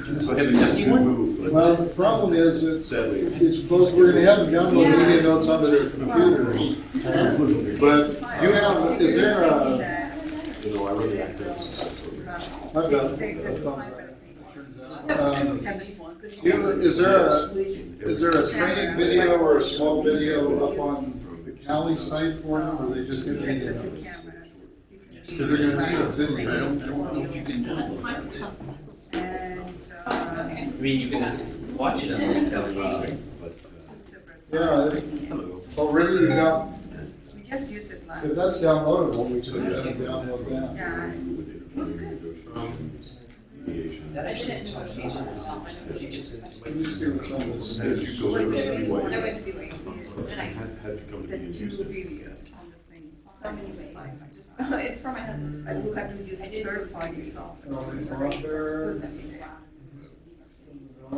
we have an empty one? Well, the problem is that it's supposed, we're gonna have them download media notes onto their computers. But you have, is there a, I've got it. Is there a training video or a small video up on the CALI site for them, or they just get media notes? Because they're gonna need a video. I don't know if you can download it. I mean, you can watch it on the CALI. Yeah. Oh, really? You got? We just used it last. If that's downloadable, we should download that. Yeah, it was good. That actually is notification as well. I know she gets it. Let me see what some of this Had is. you go to the I went to the wait. and I had to come to The the two Tuesday. videos on the same. So many ways. It's for my husband's. I will have to use third party software. Oh, it's on there. It's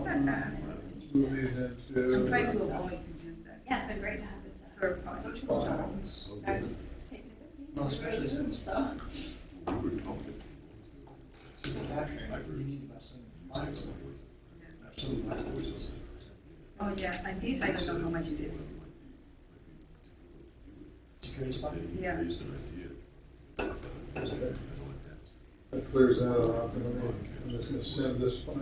not bad. Movies I'm into. trying to avoid to use that Yeah, it's been great to have this. third party. Files. I was just taking it with me. Well, especially since So. you need to buy some lines. Absolute licenses. Oh, yeah, and these I don't know how much it is. Security spot? Yeah. That clears that up. I'm just gonna send this file to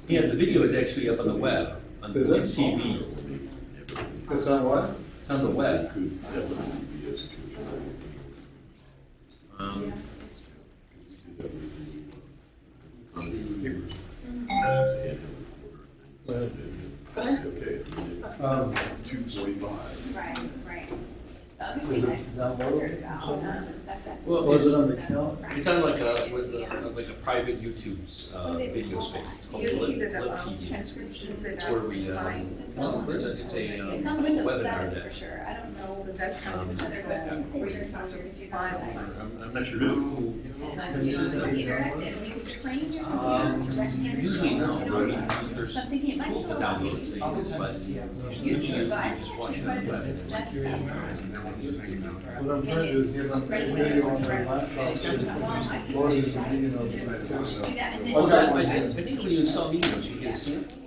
Yeah, the video is actually up on the web, on the Is it? TV. you. It's on what? It's on the web. Okay. 2:45. Right, right. I think Is we it downloadable? Well, Or is it on the account? it's on like a private YouTube video space. It's called You Live needed a TV. transcription set It's up where we, signs. it's a It's on Windows webinar 7 that. for sure. I don't know. So that's how you Other websites where you say found there's your files. I'm not sure who. And I'm just interactive. You can train your computer to recognize. Usually no, You but know, there's So I'm thinking it might tools take to a while. download things, but usually you just watch it on the web. What I'm trying to do is get on the video on my laptop. So or there's a video on my Do laptop. that and then. Okay. I think when you install Medium, you get a sample.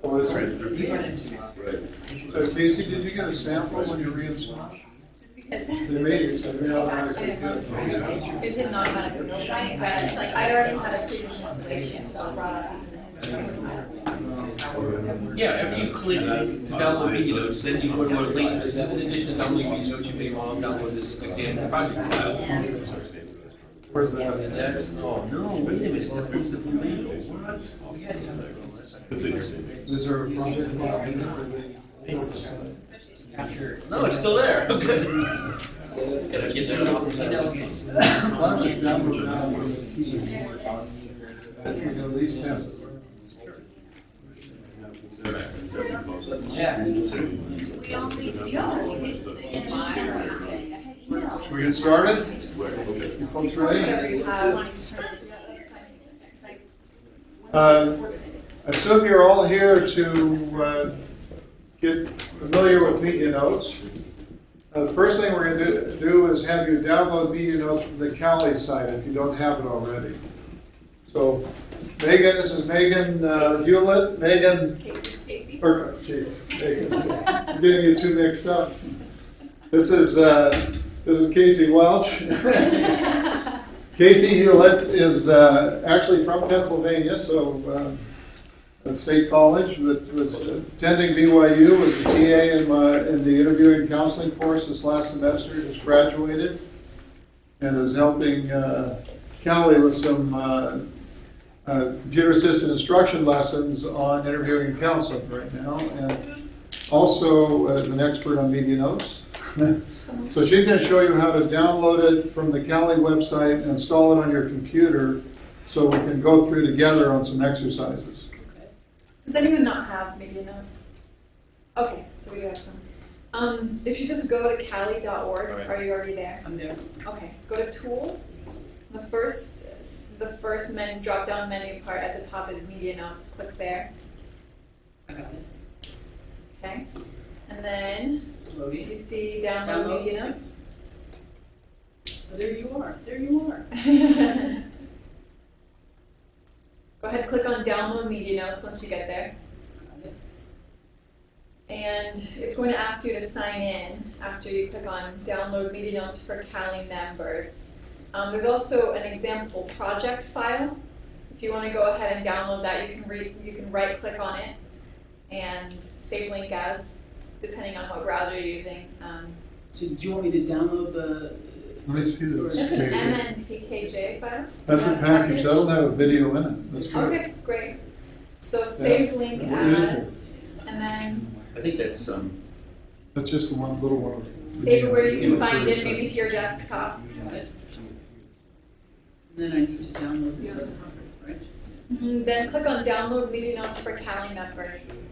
Oh, is it? So Casey, did you get a sample when you reinstalled? Just because. They made it, so we automatically get it. It's an automatic build site, but it's like, I already had a previous installation, so I brought up using Yeah, after you click to download video notes, then you go to a link that says, in addition to downloading video notes, you may want to download this example project file. Where's that? And that's, oh, no, wait a minute, that was the manual, what? Oh, yeah, Is there a project file in there? Capture. No, it's still there, good. Gotta get that off the email. Why don't we download that one from the keys? We can at least pass it. Yeah. We all need to go. Should we get started? You folks ready? I assume you're all here to get familiar with media notes. The first thing we're going to do is have you download media notes from the CALI site if you don't have it already. So, Megan, this is Megan Hewlett. Megan, Casey. or geez, Megan, I'm getting you two mixed up. This is Casey Welch. Casey Hewlett is actually from Pennsylvania, so State College, but was attending BYU, was a TA in the interviewing counseling course this last semester, just graduated, and is helping CALI with some computer-assisted instruction lessons on interviewing and counseling right now, and also an expert on media notes. So she's going to show you how to download it from the CALI website and install it on your computer so we can go through together on some exercises. Does anyone not have media notes? Okay, so we do have some. If you just go to cali.org, All right. are you already there? I'm there. Okay, go to Tools. The first menu, drop-down menu part at the top is Media Notes. Click there. I got it. Okay, and then It's loading. you see Download Download. Media Notes. There you are, there you are. Go ahead, click on download media notes once you get there. And it's going to ask you to sign in after you click on download media notes for CALI members. There's also an example project file. If you want to go ahead and download that, you can right click on it and save link as, depending on what browser you're using. So do you want me to download the? Let me see this. This is MNPKJ file. That's a package, that'll have a video in it, that's good. Okay, great. So save link What is as, and then I think that's, That's just the one, little one. save it where you can find it, maybe to your desktop. Got it. And then I need to download this other conference, right? Then click on download media notes for CALI members.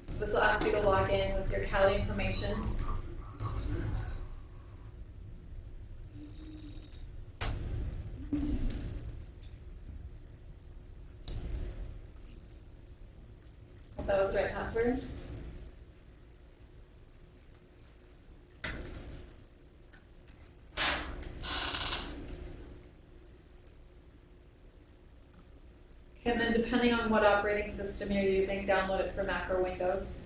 So this will ask you to log in with your CALI information. Hope that was the right password. And then depending on what operating system you're using, download it for Mac or Windows.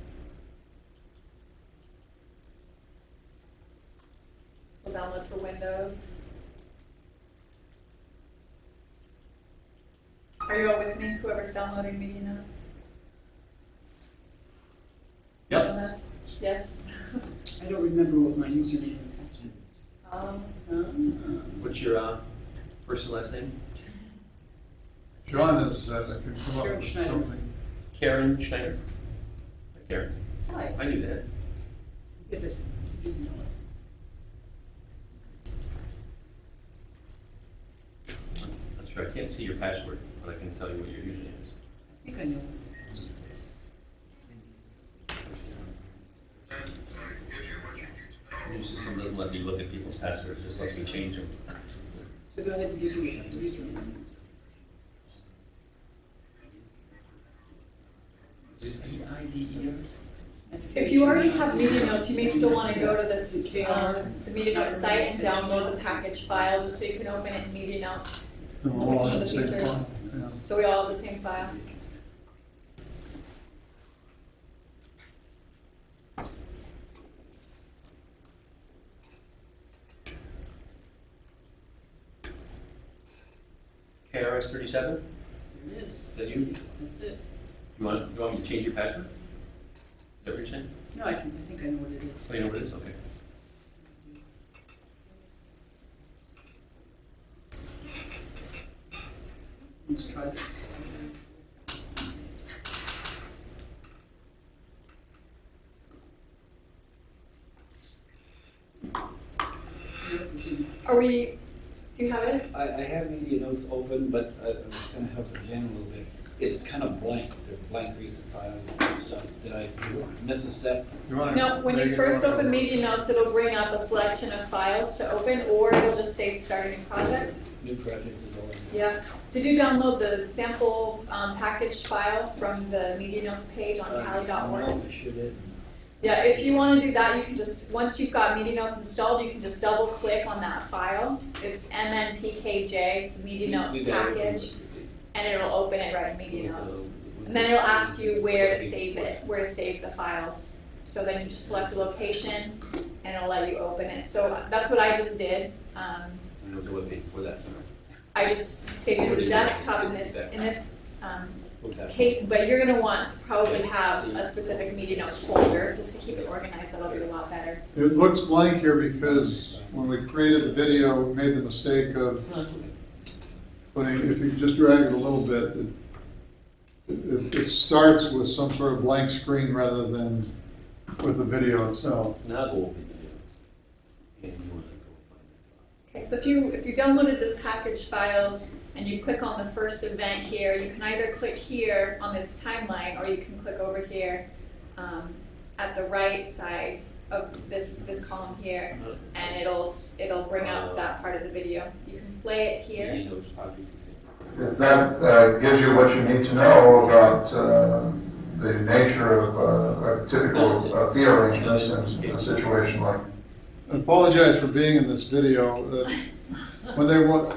So download for Windows. Are you all with me, whoever's downloading media notes? Yep. And that's, yes? I don't remember what my username and password is. what's your first and last name? John is, can come up Karen with Schneider. something. Karen Schneider? Karen, Hi. I knew that. Yeah, but you didn't know it. That's right, I can't see your password, but I can tell you what your username is. I think I know what it is. The new system doesn't let me look at people's passwords, just lets me change them. So go ahead and give me the username. If you already have media notes, you may still want to go to this, the media notes site and download the package file just so you can open it in media notes. And we'll all Some have of the the same features. one, yeah. So we all have the same file. KRS 37, is There it is. that you? That's it. You want me to change your password? Is that what you're saying? No, I think I know what it is. Oh, you know what it is? Okay. Let's try this. Are we, do you have it? I have media notes open, but I was gonna help Jan a little bit. It's kind of blank, they're blank recent files and stuff. Did I miss a step? You wanna No, when make you it first more- open media notes, it'll bring up a selection of files to open, or it'll just say starting project. New project is all. Yeah. Did you download the sample packaged file from the media notes page on cali.org? No, I sure did. Yeah, if you want to do that, you can just, once you've got media notes installed, you can just double click on that file. It's MNPKJ, it's a media notes We got it. package, and it'll open it right in media notes. And then it'll ask you where to save it, where to save the files. So then you just select a location, and it'll let you open it. So that's what I just did. I know the web page before that. I just saved it to the desktop in this case, but you're gonna want to probably have a specific media notes folder just to keep it organized. That'll be a lot better. It looks blank here because when we created the video, we made the mistake of putting, if you just drag it a little bit, it starts with some sort of blank screen rather than with the video itself. Now go open the video. And you want to go find that Okay, so if you downloaded this package file and you click on the first event here, you can either click here on this timeline, or you can click over here at the right side of this column here, and it'll bring up that part of the video. You can play it file. here. Media notes project. If that gives you what you need to know about the nature of a typical fee arrangements in a situation like apologize for being in this video. When it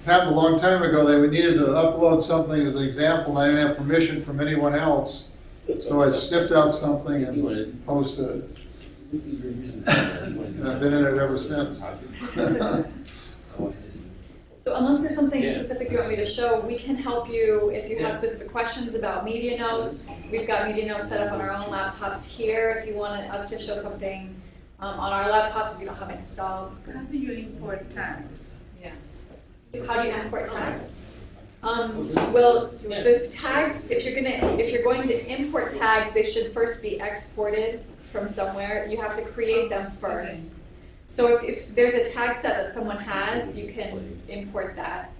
happened a long time ago, they needed to upload something as an example, and I didn't have permission from anyone else. So I snipped out something and posted it. And I've been in it ever since. So unless there's something Yeah. specific you want me to show, we can help you if you have specific questions about media notes. We've got media notes set up on our own laptops here. If you want us to show something on our laptops, if you don't have it installed. How do you import tags? How do you import tags? Well, the tags, if you're going to import tags, they should first be exported from somewhere. You have to create them first. So if there's a tag set that someone has, you can import that.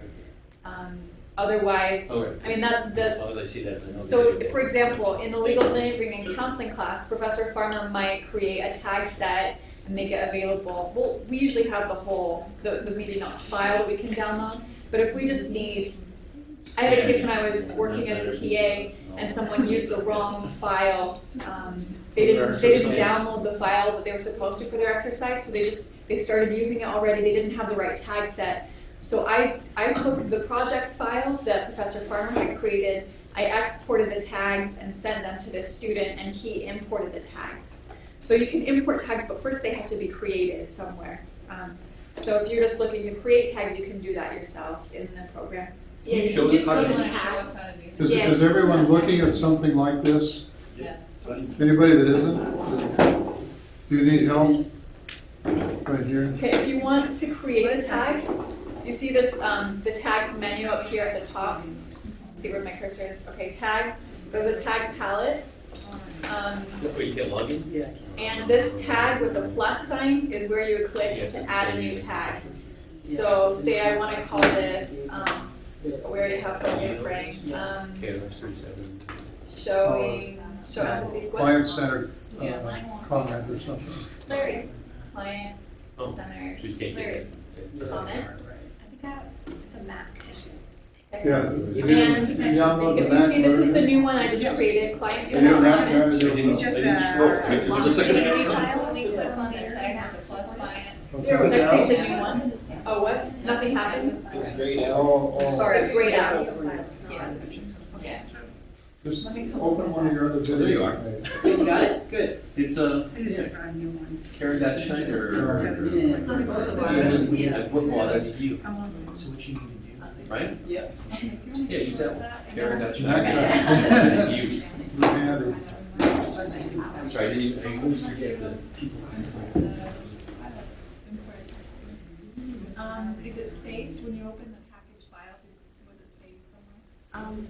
Otherwise, I mean I see that. so for example, in the legal learning and counseling class, Professor Farmer might create a tag set and make it available. Well, we usually have the media notes file that we can download, but if we just need, I had a case when I was working as a TA and someone used the wrong file. They didn't download the file that they were supposed to for their exercise, so they started using it already. They didn't have the right tag set. So I took the project file that Professor Farmer had created, I exported the tags and sent them to this student, and he imported the tags. So you can import tags, but first they have to be created somewhere. So if you're just looking to create tags, you can do that yourself in the program. Can you Yeah, show you us just how go to to do tags. Is everyone looking at something like this? Yes. Anybody that isn't? Do you need help? Right here. Okay, if you want to create a tag, do you see this, the tags menu up here at the top? See where my cursor is? Okay, tags, go to the tag palette. Where you can log in? And this tag with the plus sign is where you would click to add a new tag. So say I want to call this, we already have focus ring, showing empathy. Client-centered Yeah. comment or something. Larry, client Oh, centered, so you can't get Larry, it. comment. It's a Mac issue. Yeah. And You download the if you see, this is the Mac new one I just created, client version. You centered have comment. to do it. Check I didn't scroll. It was a second. When we click on the tag with the plus sign, There, that creates a new one. Oh, what? Nothing happens. It's grayed out. Oh, Sorry, it's grayed out. Yeah. yeah. Just open one of your other videos. There you are. You got it? Good. It's These are our new ones. Karen that Schneider. Yeah. It's on both of It's ours. a football that you, So what you need to do. right? Yep. Yeah, use that one. Karen that That Schneider. You- Handy. That's right, I always forget the people. Is it saved when you open the package file? Was it saved somewhere?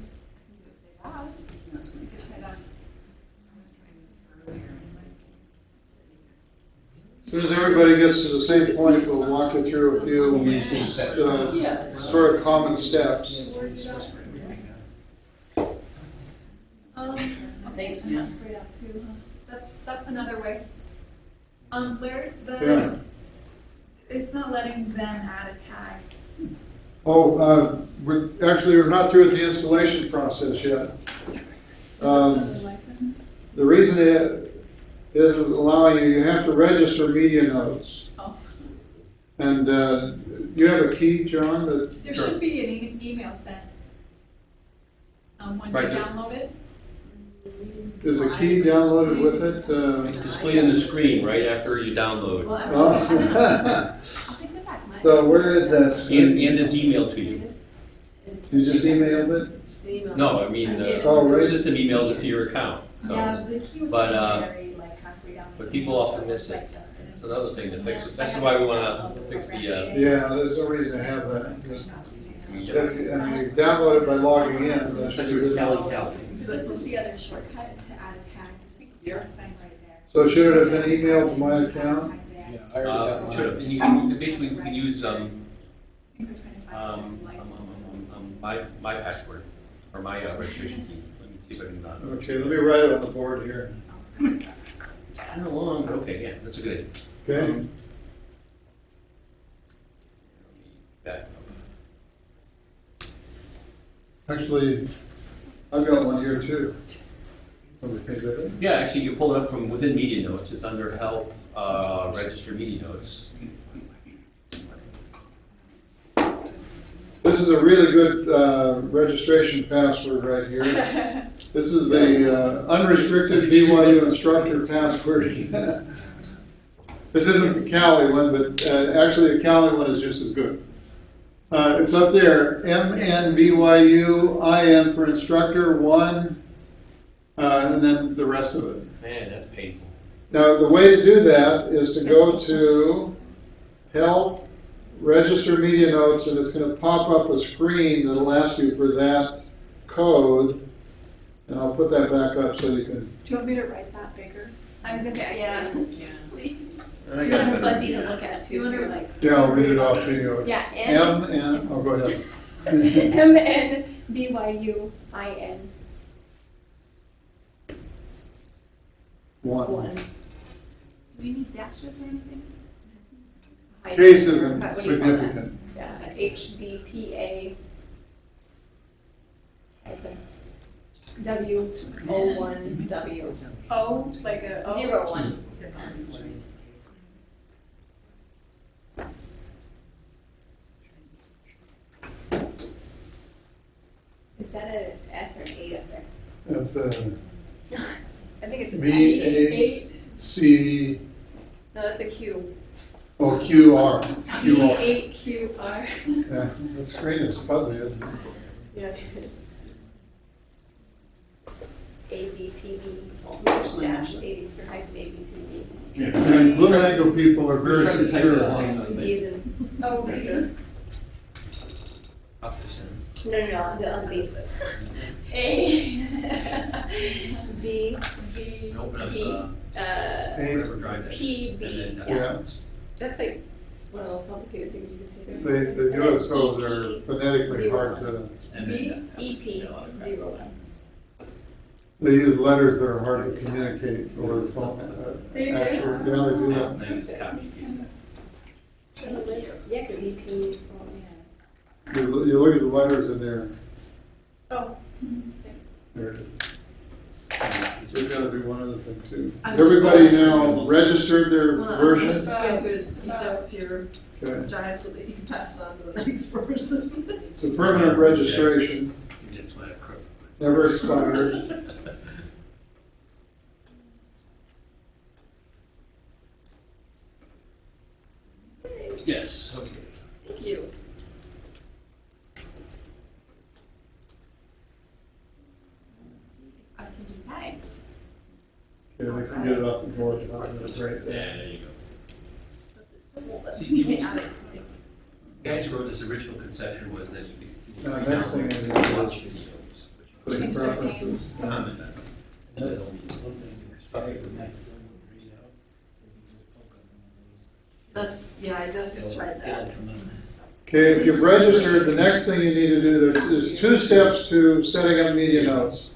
As soon as everybody gets to the same point, we'll walk you through a few sort of common steps. Thanks, man. That's grayed out too, huh? That's another way. Larry, Yeah. it's not letting them add a tag. Oh, we're not through with the installation process yet. The reason it isn't allowing you have to register media notes. Oh. And you have a key, John, that, There should be an email sent. Once you Right, there- download it. is a key downloaded with it? It's displayed on the screen right after you download. Oh. So where is that? And screen? it's emailed to you. You just emailed it? No, I mean, Oh, the right. system emails it to your account. Yeah, So, the key was but, buried like halfway down. but people often miss it. It's another thing to fix it. That's why we want to fix the, Yeah, there's no reason to have that. If you download it by logging in, that should be good. CALI. So this is the other shortcut to add a tag. Just sign right there. So should it have been emailed to my account? Yeah, I already got Should have. mine. You can, basically, you can use, my password, or my registration key. Let me see if I can, Okay, let me write it on the board here. kind of long, but okay, yeah, that's a good idea. Okay? Back up. Actually, I've got one here too. Okay, good. Yeah, actually, you pull it up from within media notes. It's under help, register meeting notes. This is a really good registration password right here. This is the unrestricted BYU instructor password. This isn't the CALI one, but actually the CALI one is just as good. It's up there, MNBYU, IN for instructor, 1, and then the rest of it. Man, that's painful. Now, the way to do that is to go to Help, Register Media Notes, and it's going to pop up a screen that'll ask you for that code. And I'll put that back up so you can. Do you want me to write that bigger? I was gonna say, yeah, Yeah. please. I It's got kind of better. fuzzy to look at too, so you're like. Yeah, I'll read it off to you. Yeah, M and, oh, go ahead. MNBYUIN. 1. Do we need dashes or anything? Case isn't What do you call that? significant. Yeah, HBPA. W01W. Oh, like a. oh. 01. Is that an S or an 8 up there? That's a I think it's an B8. C, No, that's a Q. oh, QR. QR. B8QR. Yeah, the screen is fuzzy, isn't it? Yeah, it is. ABPB, dash, ABPB. And Blue Mango people are very We're trying to type secure. that same thing. B's and, oh, right here. No, the on Facebook. A, B, And open up, P, whatever drive that is, PB, and then, Yeah, that's like one of those complicated things you can say. they do it so they're phonetically hard to, and B, then, EP, 01. they use letters that are hard to communicate over the phone. They do? Actually, yeah, they do that. then you copy and paste that. Yeah, could be P, You look at the letters in there. oh. There it is. We've got to do one other thing too. Has everybody now registered their versions? Going to each of your Okay. drive so that you can pass it on to the next person. It's a permanent registration, That's why I crook. never expires. Yes, okay. Thank you. I can do tags. Okay, we can get it off the board. I'm gonna break Yeah, that. there you go. See, you- Guys who wrote this original conception was that you could. Now, next thing is Watch videos, Put in preferences. comment on it. That's one thing to expect, the next one would read out. That's, yeah, I just tried that. It'll come in. Okay, if you've registered, the next thing you need to do, there's 2 steps to setting up media notes.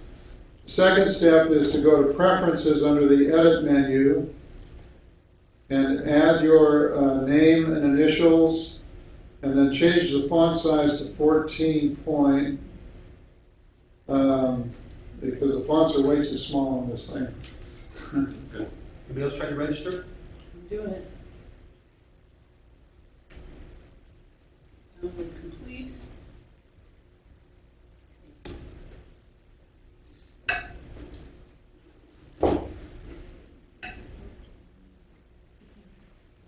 The second step is to go to Preferences under the Edit menu and add your name and initials, and then change the font size to 14 point, because the fonts are way too small on this thing. Anybody else try to register? I'm doing it. Download complete.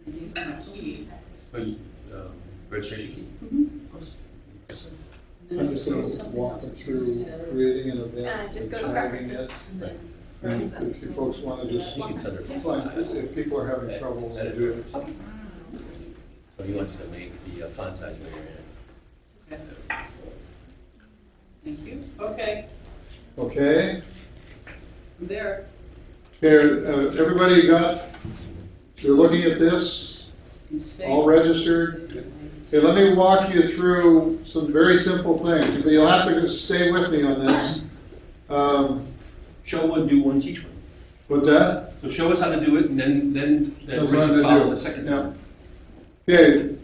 I gave them a key. Oh, registration key? I'm just going to walk them through creating an event. Just go to and tagging Preferences. it. And if you folks want to just It's under find, if people are having trouble, we'll do it. So you wanted to make the font size bigger. Okay. Thank you. Okay, Okay? I'm there. Here, everybody you're looking at this, And stay. all registered? Okay, let me walk you through some very simple things, but you'll have to stay with me on this. Show one, do one, teach one. What's that? So show us how to do it, and then That's what I'm gonna follow do. the second Yeah. time. Okay,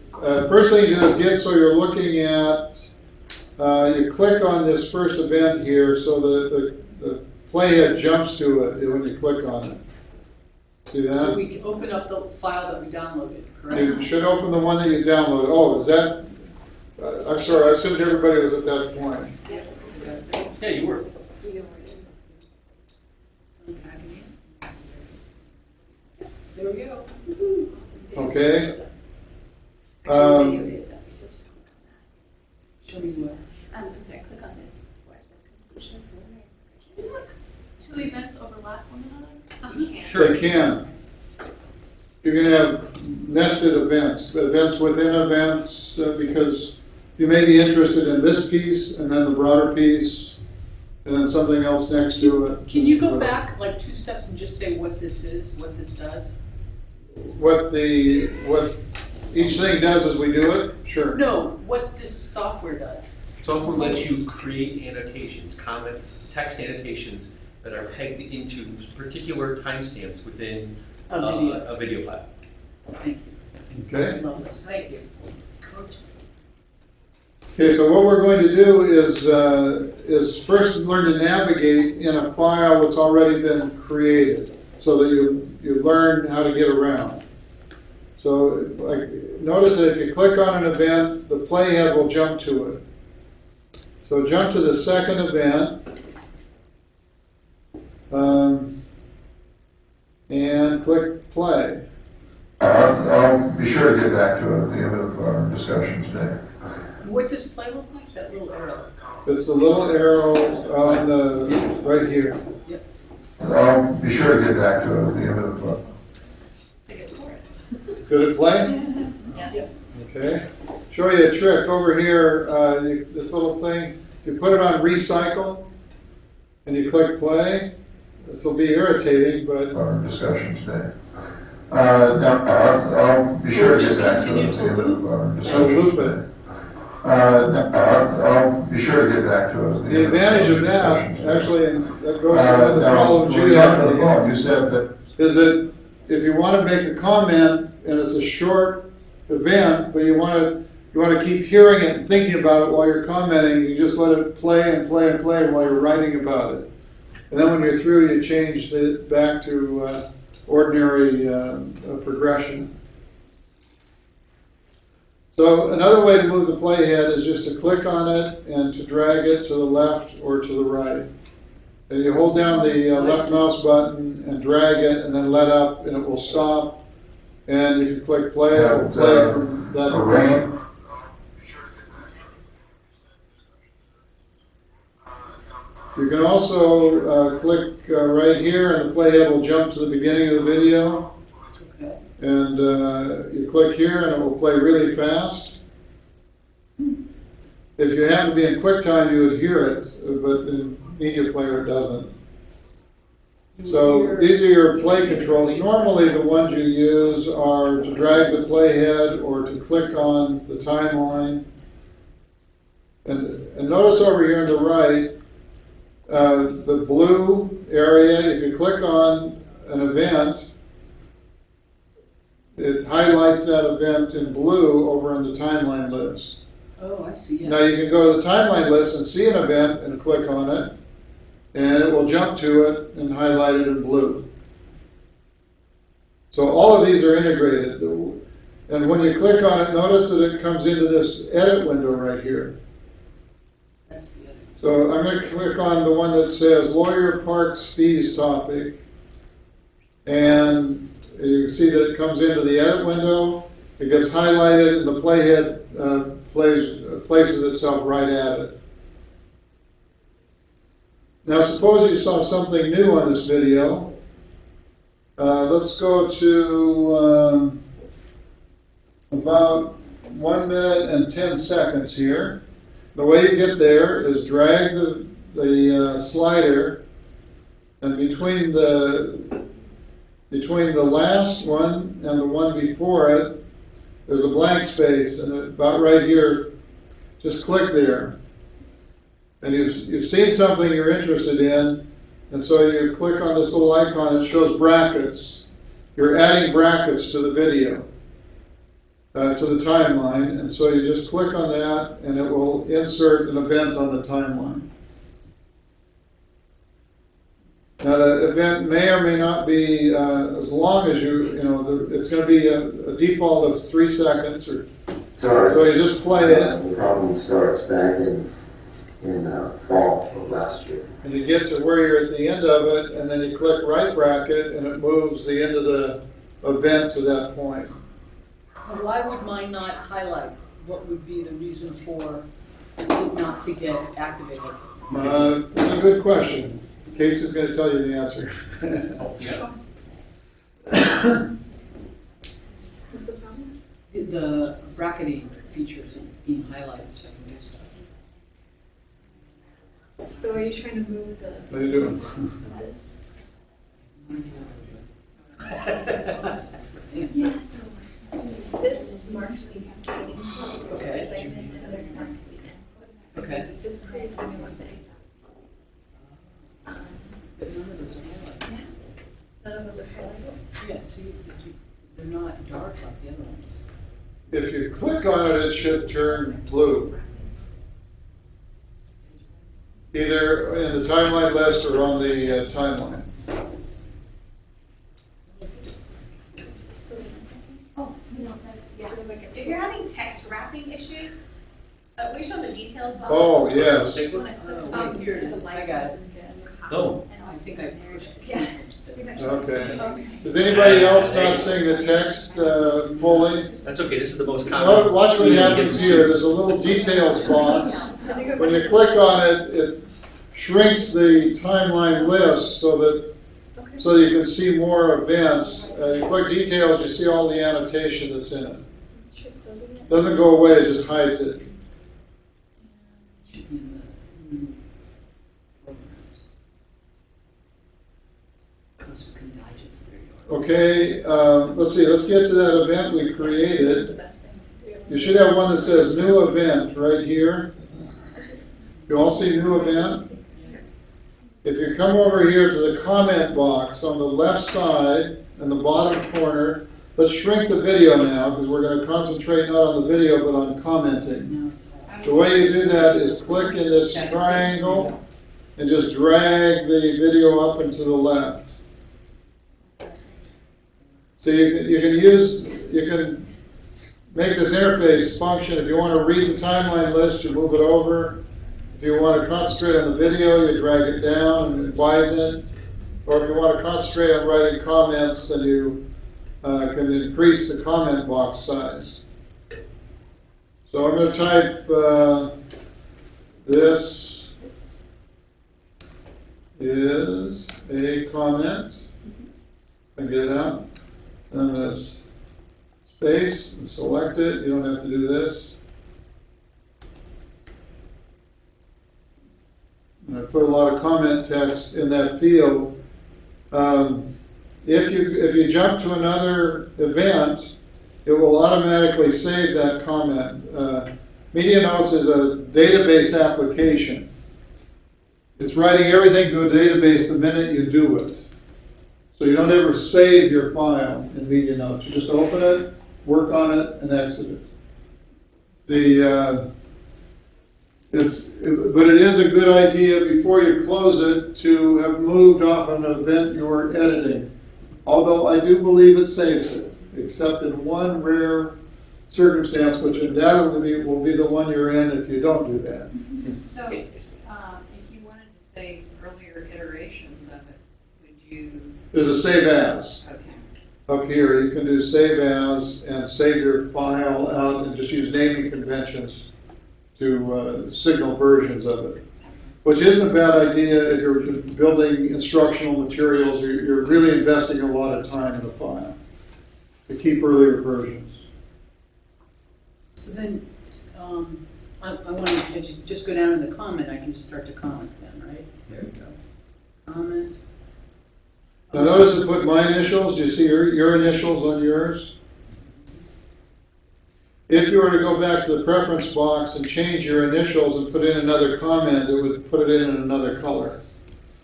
first thing you do is get so you're looking at, you click on this first event here so that the playhead jumps to it when you click on it. See So that? we can open up the file that we downloaded, correct? You should open the one that you downloaded. Oh, is that, I'm sorry, I assumed everybody was at that point. Yes. Yeah, you were. There we go. Okay? Actually, video is up. You'll just click on Show me where. that. I'm sorry, click on this where it says conclusion. Can you, like, two events overlap one another? You can't. Sure. They can. You can have nested events, events within events, because you may be interested in this piece and then the broader piece and then something else next to it. Can you go back like 2 steps and just say what this is, what this does? What each thing does as we do it? Sure. No, what this software does. Software lets you create annotations, comment, text annotations that are pegged into particular timestamps within A video. a video file. Thank you. Okay. Thank you. Okay, so what we're going to do is first learn to navigate in a file that's already been created, so that you learn how to get around. So notice that if you click on an event, the playhead will jump to it. So jump to the second event, and click play. I'll be sure to get back to it at the end of our discussion today. What does play look like? That little arrow. It's the little arrow on the right here. I'll be sure to get back to it at the end of Like a chorus. Did it play? Yes. Okay. Show you a trick over here. This little thing. If you put it on recycle and you click play, this will be irritating, but our discussion today. I'll be sure to Just get back to continue it at to the end loop. of our so discussion loop today. it. I'll be sure to get back to it. At The advantage of that, actually, and that goes to one of the problems you have, the phone. You said that. is that if you want to make a comment and it's a short event, but you want to keep hearing it and thinking about it while you're commenting, you just let it play and play and play while you're writing about it. And then when you're through, you change it back to ordinary progression. So another way to move the playhead is just to click on it and to drag it to the left or to the right. And you hold down the left mouse button and drag it and then let up and it will stop. And if you click play, it will play from that array. point. You can also click right here and the playhead will jump to the beginning of the video. Okay. And you click here and it will play really fast. If you happen to be in QuickTime, you would hear it, but in Media Player it doesn't. So these are your play controls. Normally the ones you use are to drag the playhead or to click on the timeline. And notice over here on the right, the blue area, if you click on an event, it highlights that event in blue over on the timeline list. Oh, I see. Yes. Now you can go to the timeline list and see an event and click on it, and it will jump to it and highlight it in blue. So all of these are integrated. And when you click on it, notice that it comes into this edit window right here. That's the other. So I'm going to click on the one that says Lawyer Parks Fees topic, and you can see that it comes into the edit window, it gets highlighted, and the playhead places itself right at it. Now suppose you saw something new on this video. Let's go to about 1 minute and 10 seconds here. The way you get there is drag the slider, and between the last one and the one before it, there's a blank space, and about right here, just click there. And you've seen something you're interested in, and so you click on this little icon, it shows brackets. You're adding brackets to the video, to the timeline, and so you just click on that, and it will insert an event on the timeline. Now, the event may or may not be, as long as it's gonna be a default of 3 seconds, or, Starts, so you just play it, the problem starts back in fall of last year. and you get to where you're at the end of it, and then you click right bracket, and it moves the end of the event to that point. Why would mine not highlight? What would be the reason for it not to get activated? That's a good question. Casey's gonna tell you the answer. What's the problem? The bracketing feature being highlighted so I can do stuff. So are you trying to move the? What are you doing? This marks the Okay. segment, so this marks the input. Okay. This creates a new space. But none of those are highlighted. None of those are highlighted. Yeah, see, they're not dark like the other ones. If you click on it, it should turn blue. Either in the timeline list or on the timeline. Oh, that's, yeah. If you're having text wrapping issues, we show the details about Oh, this. yes. You wanna click Oh, on here it is. the I got it. license and get a new copy. Oh. And I think I pushed Yeah. cancel instead. Okay. Okay. Is anybody else not seeing the text fully? That's okay, this is the most Well, common. watch what happens here. There's a little details box. When you click on it, it shrinks the timeline list so that you can see more events. You click details, you see all the annotation that's in it. Doesn't go away, it just hides it. Should be in the new programs. Also can digest, there you are. Okay, let's see, let's get to that event we That's created. the best thing to do. You should have one that says new event right here. You all see new event? If you come over here to the comment box on the left side in the bottom corner, let's shrink the video now because we're going to concentrate not on the video but on commenting. Now it's all. The way you do that is click in this triangle and just drag the video up and to the left. So you can make this interface function. If you want to read the timeline list, you move it over. If you want to concentrate on the video, you drag it down and widen it. Or if you want to concentrate on writing comments, then you can increase the comment box size. So I'm going to type this is a comment. And get it out. And I'm going to space and select it. You don't have to do this. And I put a lot of comment text in that field. If you jump to another event, it will automatically save that comment. Media Notes is a database application. It's writing everything to a database the minute you do it. So you don't ever save your file in Media Notes. You just open it, work on it, and exit it. But it is a good idea before you close it to have moved off an event you're editing. Although I do believe it saves it, except in one rare circumstance, which undoubtedly will be the one you're in if you don't do that. So, if you wanted to save earlier iterations of it, would you? There's a save as. Okay. Up here, you can do save as and save your file out and just use naming conventions to signal versions of it. Which isn't a bad idea if you're building instructional materials. You're really investing a lot of time in the file to keep earlier versions. So then, I want to just go down in the comment, I can just start to comment then, right? There we go. Comment. Now notice I put my initials. Do you see your initials on yours? If you were to go back to the preference box and change your initials and put in another comment, it would put it in another color.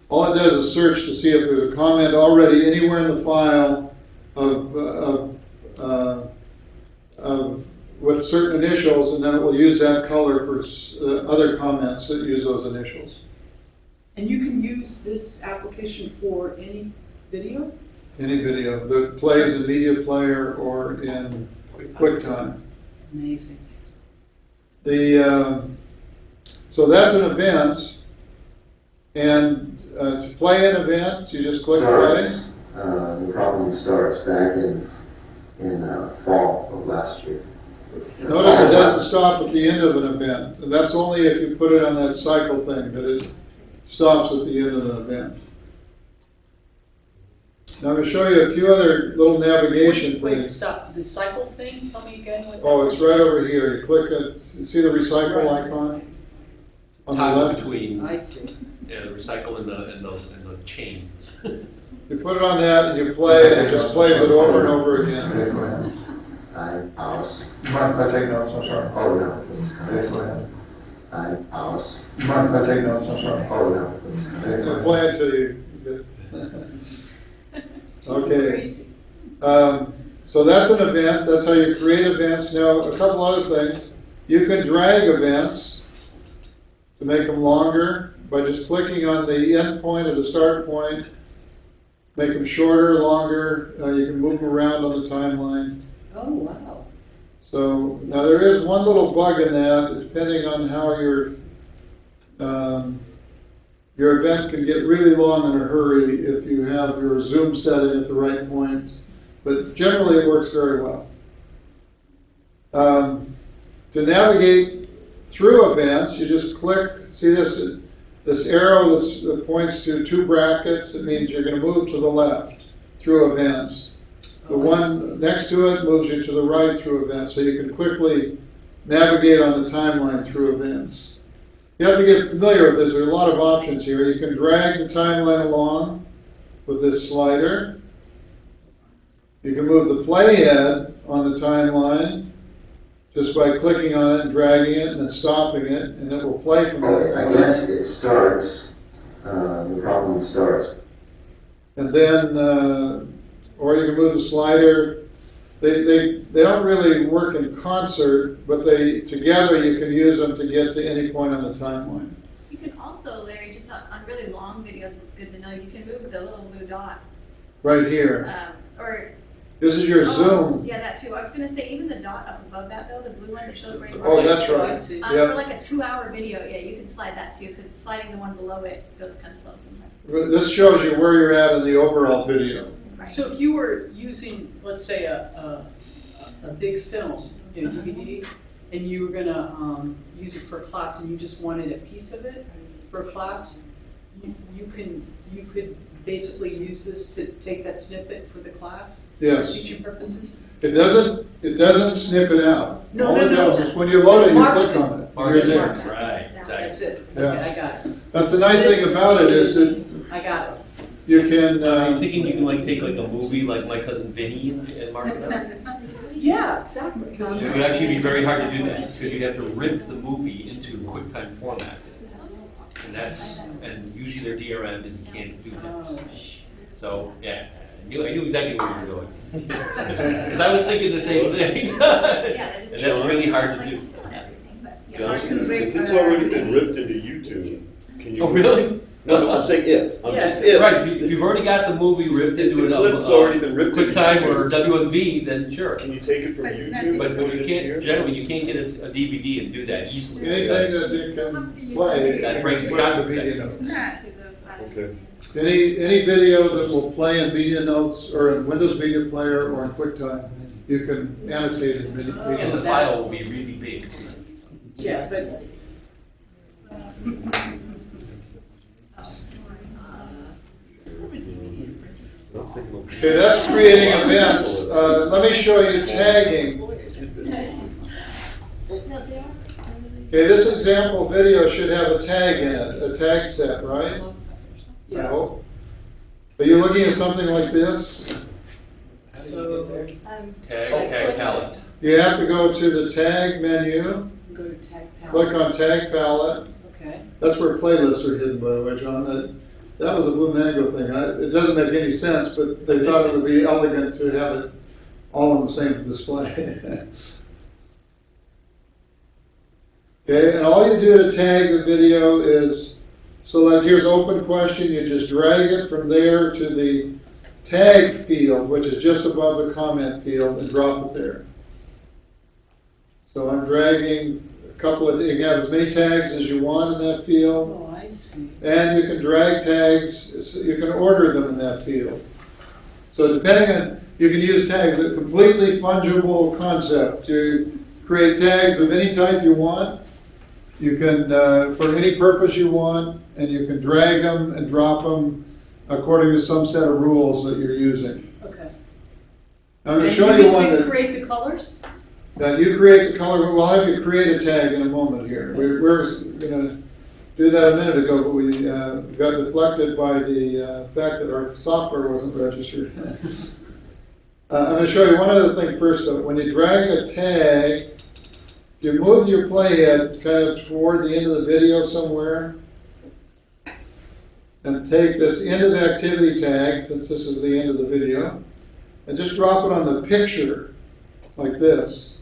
All it does is search to see if there's a comment already anywhere in the file with certain initials, and then it will use that color for other comments that use those initials. And you can use this application for any video? Any video that plays in Media Player or in QuickTime. Amazing. So that's an event, and to play an event, you just click play. The problem starts back in fall of last year. Notice it doesn't stop at the end of an event, and that's only if you put it on that cycle thing that it stops at the end of an event. Now I'm going to show you a few other little navigation Wait, things. stop. The cycle thing, tell me again what Oh, it's right over here. You click it, you see the recycle icon? On the Toggle left? between, I see. yeah, the recycle and the chain. You put it on that and you play, and it just plays it over and over again. Okay, go ahead. Pause. You mind if I take notes? I'm sorry. Oh, no. It's Okay, go ahead. Pause. You mind if I take notes? I'm sorry. Oh, no. It's Okay, go You ahead. play until you get. Okay. Crazy. So that's an event. That's how you create events. Now, a couple other things. You can drag events to make them longer by just clicking on the end point or the start point. Make them shorter, longer. You can move them around on the timeline. Oh, wow. So now there is one little bug in that, depending on how your event can get really long in a hurry if you have your zoom setting at the right point. But generally it works very well. To navigate through events, you just click, see this arrow that points to two brackets. It means you're going to move to the left through events. The one next to it moves you to the right through events, so you can quickly navigate on the timeline through events. You have to get familiar with this. There are a lot of options here. You can drag the timeline along with this slider. You can move the playhead on the timeline just by clicking on it and dragging it and then stopping it, and it will play from there. I guess it starts, the problem starts. And then, or you can move the slider. They don't really work in concert, but together you can use them to get to any point on the timeline. You can also, Larry, just on really long videos, it's good to know, you can move the little blue dot. Right here. Or. This is your zoom. Yeah, that too. I was gonna say, even the dot up above that though, the blue one that shows where you Oh, that's I right. see. Yep. For like a 2-hour video, yeah, you can slide that too, because sliding the one below it goes kind of slow sometimes. This shows you where you're at in the overall video. Right. So if you were using, let's say, a big film, a DVD, and you were gonna use it for a class, and you just wanted a piece of it for a class, you could basically use this to take that snippet for the class for Yes. teaching purposes. It doesn't snip it out. No, All no, it no. does is when you load it, you Marks click it. on it. Mark You're it. there. Marks it. Right, That's exactly. it. Yeah. Okay, I got it. That's the nice thing about it is that I got it. you can. I'm thinking you can like take like a movie like My Cousin Vinny and mark it up. Yeah, exactly. It would actually be very hard to do that because you'd have to rip the movie into QuickTime format. And usually their DRM is you can't do that. Oh, So yeah, I knew exactly where you were going. Because I was thinking the same thing. And that's really hard to do. Justin, if it's already been ripped into YouTube, can you? Oh really? No, I'm saying if. I'm Yeah. just if. Right, if you've already got the movie ripped If into the a clip's already been ripped into QuickTime or YouTube, WMV, then sure. Can you take it from YouTube? But and put you it can't, here? generally, you can't get a DVD and do that easily. Anything that you can play, That you breaks can the put in copy. media notes. Okay. Any video that will play in media notes or in Windows Media Player or in QuickTime, you can annotate it in media And the notes. file will be really big. yeah, but Okay, that's creating events. Let me show you tagging. Okay, this example video should have a tag in it, a tag set, right? No. Are you looking at something like this? so Tag palette. You have to go to the tag menu, go to tag palette. click on tag palette. Okay. That's where playlists are hidden, by the way, John. That was a Blue Mango thing. It doesn't make any sense, but they thought it would be elegant to have it all on the same display. Okay, and all you do to tag the video is So that here's open question, you just drag it from there to the tag field, which is just above the comment field, and drop it there. So I'm dragging a couple of, you can have as many tags as you want in that field, Oh, I see. and you can drag tags, you can order them in that field. So depending on, you can use tags, a completely fungible concept. You create tags of any type you want. You can, for any purpose you want, and you can drag them and drop them according to some set of rules that you're using. Okay. I'm going to And show you you get one to that, create the colors? that you create the color. We'll have you create a tag in a moment here. We're going to do that a minute ago, but we got deflected by the fact that our software wasn't registered. I'm going to show you one other thing first, though. When you drag a tag, you move your playhead kind of toward the end of the video somewhere, and take this end of activity tag, since this is the end of the video, and just drop it on the picture, like this.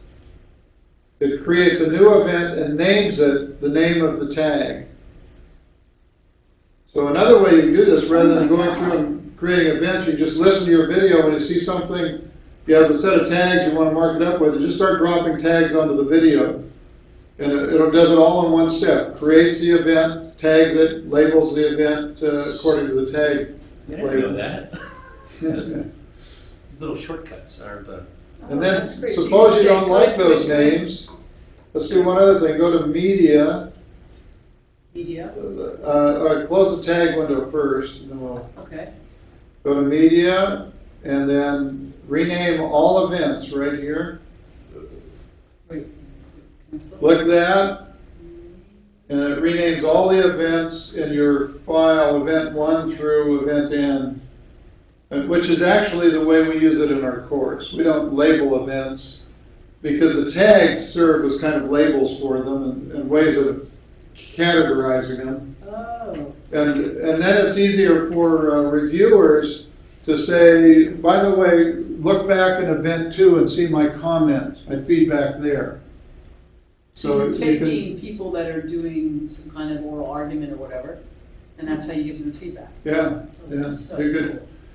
It creates a new event and names it the name of the tag. So another way you can do this, rather than going through and creating events, you just listen to your video and you see something, you have a set of tags you want to mark it up with, and just start dropping tags onto the video. And it does it all in one step. Creates the event, tags it, labels the event according to the tag I didn't know label. that. These little shortcuts are the. And then that's great. So you suppose can you say don't like click, those click, click. names. Let's do one other thing. Go to Media. Media, Close the tag window first. And then we'll okay. go to Media, and then rename all events right here. Wait. Cancel. Click that, and it renames all the events in your file, event 1 through event n, which is actually the way we use it in our course. We don't label events because the tags serve as kind of labels for them and ways of categorizing them. Oh, And then it's easier for reviewers to say, by the way, look back in event 2 and see my comment, my feedback there. so you're So you can- taking people that are doing some kind of oral argument or whatever, and that's how you give them feedback. Yeah, Oh, yeah. that's so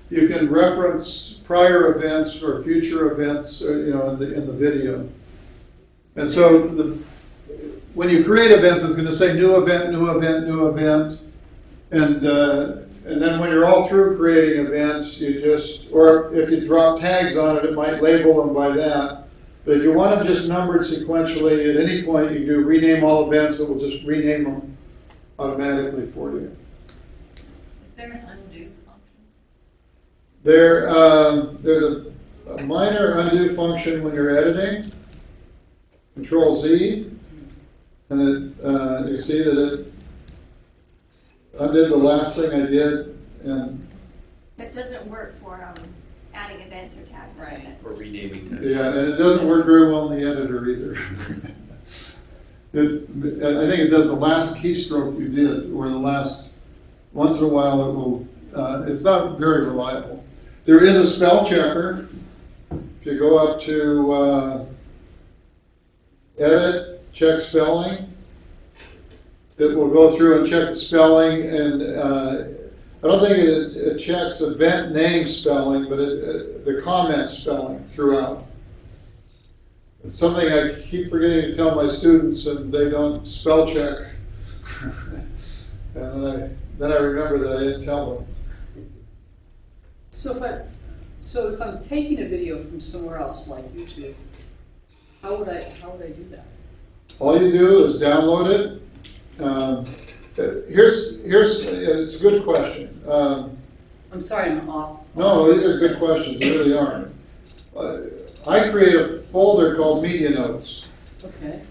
You can reference prior events or future events, in the video. And so when you create events, it's going to say new event, new event, new event. And then when you're all through creating events, or if you drop tags on it, it might label them by that. But if you want them just numbered sequentially, at any point you do rename all events, it will just rename them automatically for you. Is there an undo function? There's a minor undo function when you're editing. Control Z, and you see that it undid the last thing I did, and That doesn't work for adding events or tags. like Right. that. Or renaming them. yeah, and it doesn't work very well in the editor either. I think it does the last keystroke you did, or the last. Once in a while, it will. It's not very reliable. There is a spell checker. If you go up to Edit, check spelling, it will go through and check the spelling, and I don't think it checks event name spelling, but the comment spelling throughout. It's something I keep forgetting to tell my students, and they don't spell check. And then I remember that I didn't tell them. So if I'm taking a video from somewhere else, like YouTube, how would I do that? All you do is download it. It's a good question. I'm sorry, I'm off. No, these are good questions, they really are. I create a folder called Media Notes, Okay.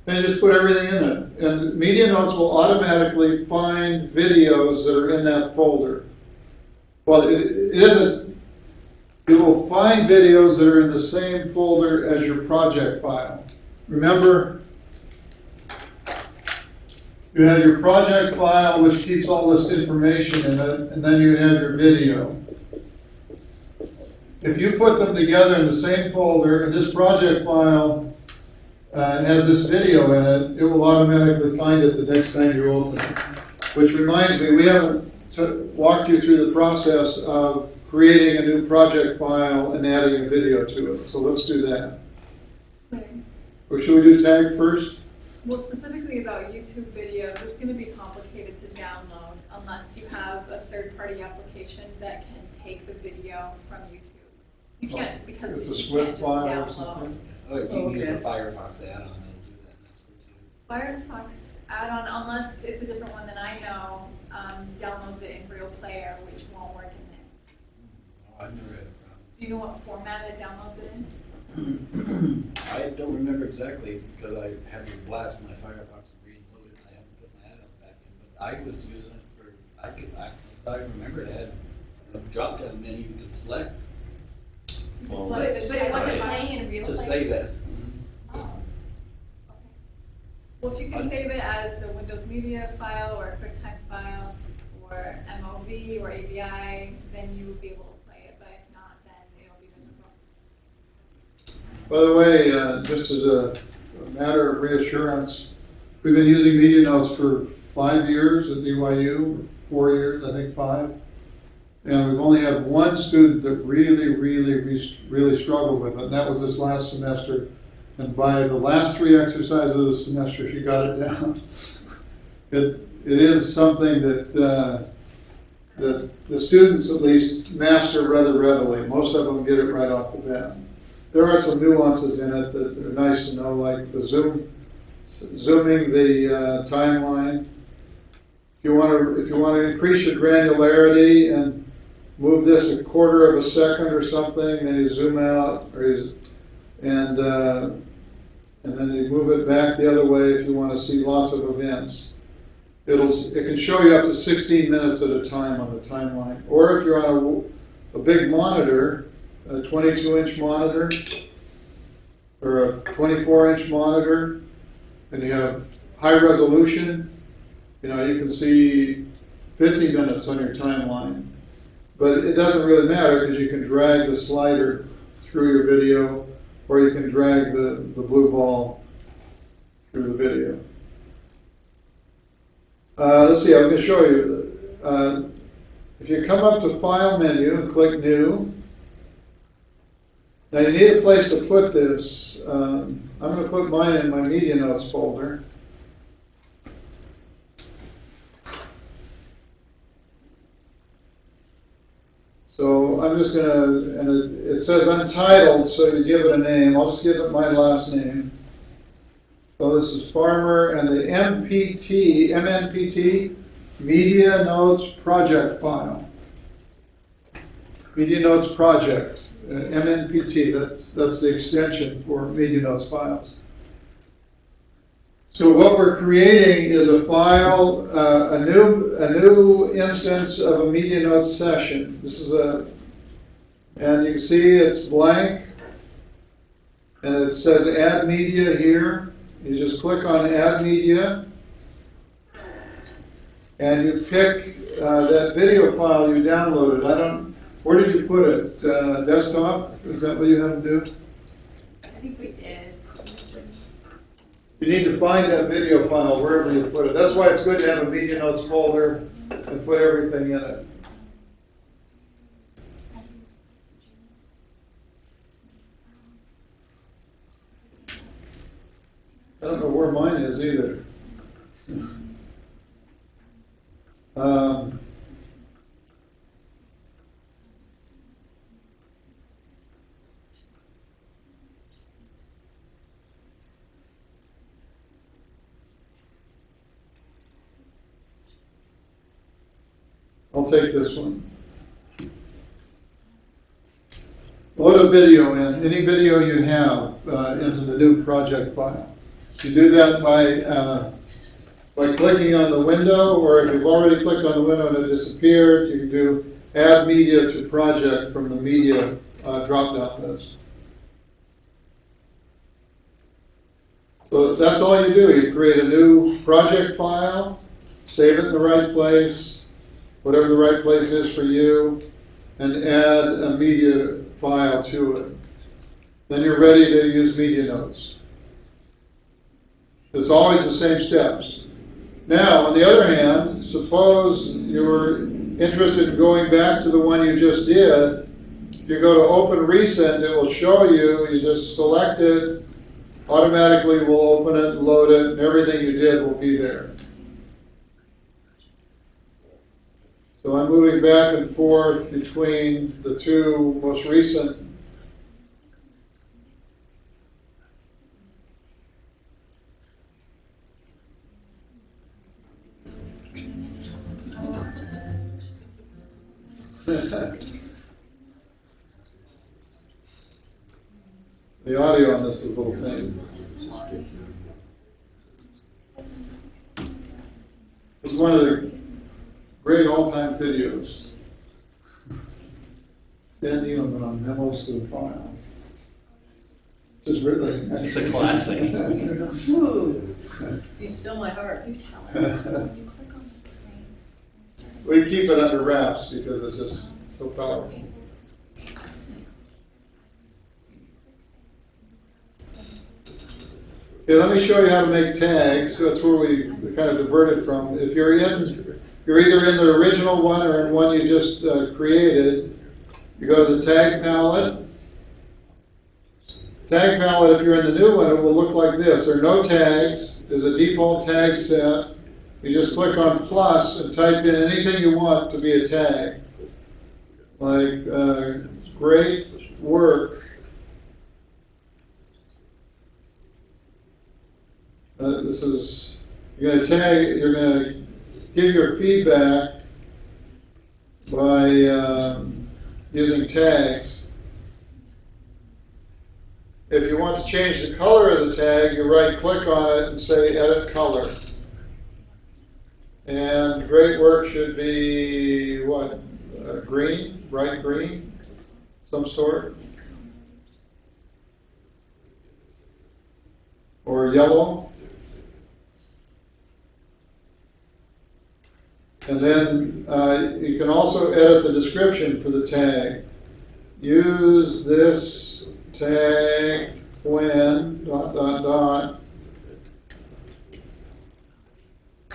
and just put everything in it. And Media Notes will automatically find videos that are in that folder. Well, it isn't. It will find videos that are in the same folder as your project file. Remember, you have your project file, which keeps all this information in it, and then you have your video. If you put them together in the same folder, and this project file has this video in it, it will automatically find it the next time you open it. Which reminds me, we haven't walked you through the process of creating a new project file and adding a video to it. So let's do that. Okay. Or should we do tag first? Well, specifically about YouTube videos, it's going to be complicated to download unless you have a third-party application that can take the video from YouTube. You can't, because It's a you split can't just file or download. something? Oh, you can use a Okay. Firefox add-on that'll do that nicely too. Firefox add-on, unless it's a different one than I know, downloads it in Real Player, which won't work in this. Oh, I've never had a problem. Do you know what format it downloads it in? I don't remember exactly because I had to blast my Firefox and reload it. I haven't put my add-on back in, but I was using it for, as I remember, it had a drop-down menu you could select Well, But it wasn't right. playing in Real to Player? save it. Oh, okay. Well, if you can save it as a Windows Media file or a QuickTime file or MOV or AVI, then you will be able to play it, but if not, then it'll be difficult. By the way, just as a matter of reassurance, we've been using Media Notes for 5 years at BYU, 4 years, I think 5. And we've only had one student that really struggled with it, and that was this last semester. And by the last 3 exercises of the semester, she got it down. It is something that the students at least master rather readily. Most of them get it right off the bat. There are some nuances in it that are nice to know, like the zooming the timeline. If you want to increase your granularity and move this a quarter of a second or something, then you zoom out, and then you move it back the other way if you want to see lots of events. It can show you up to 16 minutes at a time on the timeline. Or if you're on a big monitor, a 22-inch monitor, or a 24-inch monitor, and you have high resolution, you can see 50 minutes on your timeline. But it doesn't really matter because you can drag the slider through your video, or you can drag the blue ball through the video. Let's see, I'm going to show you. If you come up to File menu and click New, now you need a place to put this. I'm going to put mine in my Media Notes folder. So I'm just going to, and it says Untitled, so you give it a name. I'll just give it my last name. So this is Farmer, and the MNPT, Media Notes Project File. Media Notes Project, MNPT, that's the extension for Media Notes files. So what we're creating is a file, a new instance of a Media Notes session. This is and you can see it's blank, and it says Add Media here. You just click on Add Media, and you pick that video file you downloaded. Where did you put it? Desktop? Is that what you have to do? I think we did. You need to find that video file wherever you put it. That's why it's good to have a Media Notes folder and put everything in it. I don't know where mine is either. I'll take this one. Load a video in, any video you have into the new project file. You do that by clicking on the window, or if you've already clicked on the window and it disappeared, you can do Add Media to Project from the Media drop-down list. So that's all you do. You create a new project file, save it in the right place, whatever the right place is for you, and add a media file to it. Then you're ready to use Media Notes. It's always the same steps. Now, on the other hand, suppose you're interested in going back to the one you just did. If you go to Open Recent, it will show you, you just select it, automatically will open it, load it, and everything you did will be there. So I'm moving back and forth between the two most recent. The audio on this is a little faint. It's one of the great all-time videos. Stan Nealon on memos to the files. Just really. It's a classic. Ooh, you still my heart. You tell her, so when you click on the screen. We keep it under wraps because it's just so powerful. Okay, let me show you how to make tags. So that's where we kind of diverted from. If you're either in the original one or in one you just created, you go to the tag palette. Tag palette, if you're in the new one, it will look like this. There are no tags. There's a default tag set. You just click on plus and type in anything you want to be a tag. Like, great work. This is, you're going to tag, you're going to give your feedback by using tags. If you want to change the color of the tag, you right click on it and say edit color. And great work should be what? Green, bright green, some sort. Or yellow. And then you can also edit the description for the tag. Use this tag when ...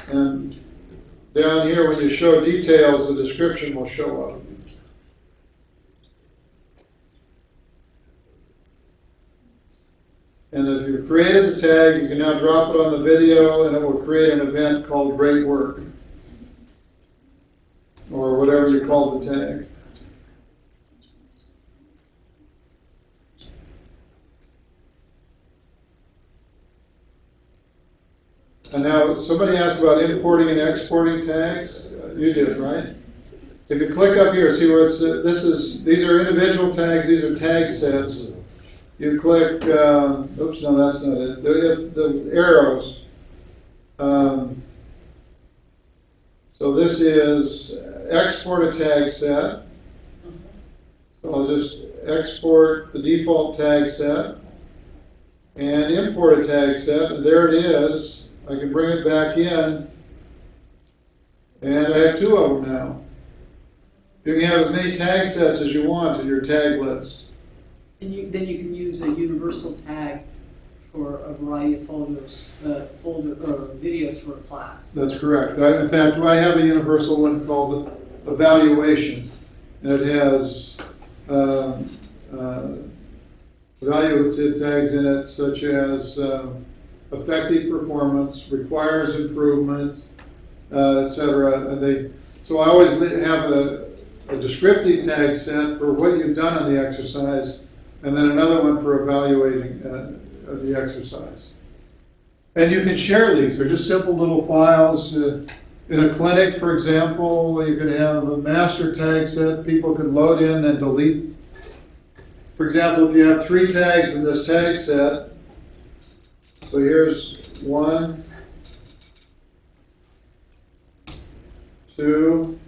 And down here, when you show details, the description will show up. And if you've created the tag, you can now drop it on the video and it will create an event called Great Work. Or whatever you call the tag. And now, somebody asked about importing and exporting tags. You did, right? If you click up here, see where it's, these are individual tags, these are tag sets. You click, oops, no, that's not it. The arrows. So this is export a tag set. So I'll just export the default tag set and import a tag set, and there it is. I can bring it back in, and I have two of them now. You can have as many tag sets as you want in your tag list. And then you can use a universal tag for a variety of folders, videos for a class. That's correct. In fact, I have a universal one called evaluation, and it has evaluative tags in it, such as effective performance, requires improvement, etc. And so I always have a descriptive tag set for what you've done on the exercise, and then another one for evaluating the exercise. And you can share these. They're just simple little files. In a clinic, for example, you can have a master tag set people can load in and delete. For example, if you have 3 tags in this tag set, so here's 1, 2,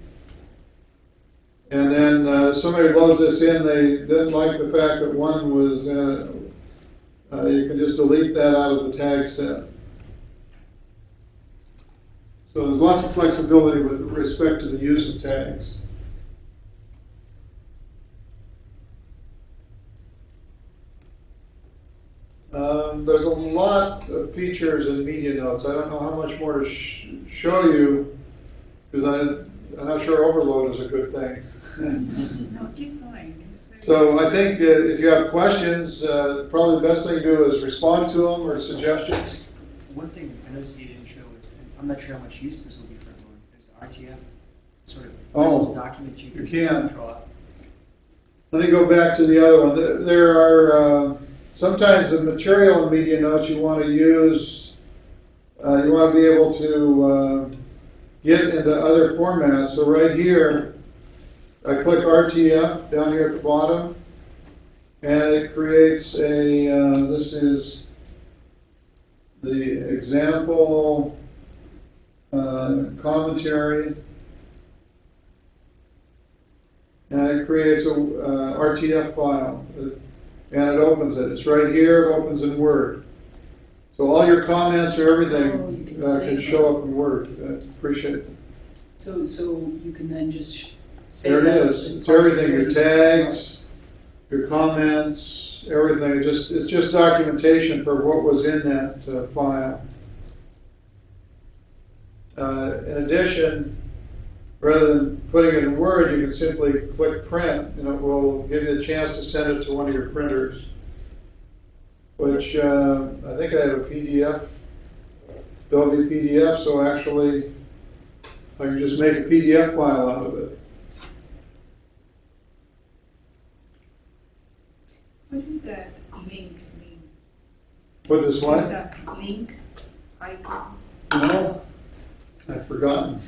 and then somebody loads this in, they didn't like the fact that 1 was, you can just delete that out of the tag set. So there's lots of flexibility with respect to the use of tags. There's a lot of features in media notes. I don't know how much more to show you, because I'm not sure overload is a good thing. No, keep going. So I think if you have questions, probably the best thing to do is respond to them or suggestions. One thing I noticed you didn't show is, and I'm not sure how much use this will be for everyone, there's the RTF sort of personal document you can draw up. Let me go back to the other one. There are sometimes the material in media notes you want to use, you want to be able to get into other formats. So right here, I click RTF down here at the bottom, and it creates a, this is the example commentary, and it creates a RTF file, and it opens it. It's right here, it opens in Word. So all your comments or everything can show up in Word. I appreciate it. So you can then just say There it that is. as It's part of everything, your your- tags, your comments, everything. It's just documentation for what was in that file. In addition, rather than putting it in Word, you can simply click print, and it will give you a chance to send it to one of your printers, which I think I have a PDF, Adobe PDF, so actually I can just make a PDF file out of it. What does that link mean? What this Is what? that link icon? No, I've forgotten.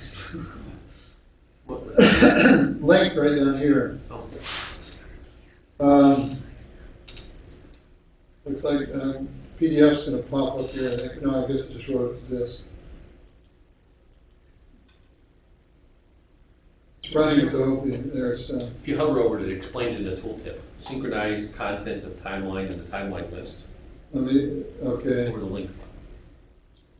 Link right down here. Looks like PDF's going to pop up here. I think. No, I guess I just wrote it to this. It's running Adobe. There it's If you hover over it, it explains in the tooltip. Synchronize content of timeline and the timeline list. okay. Or the link file.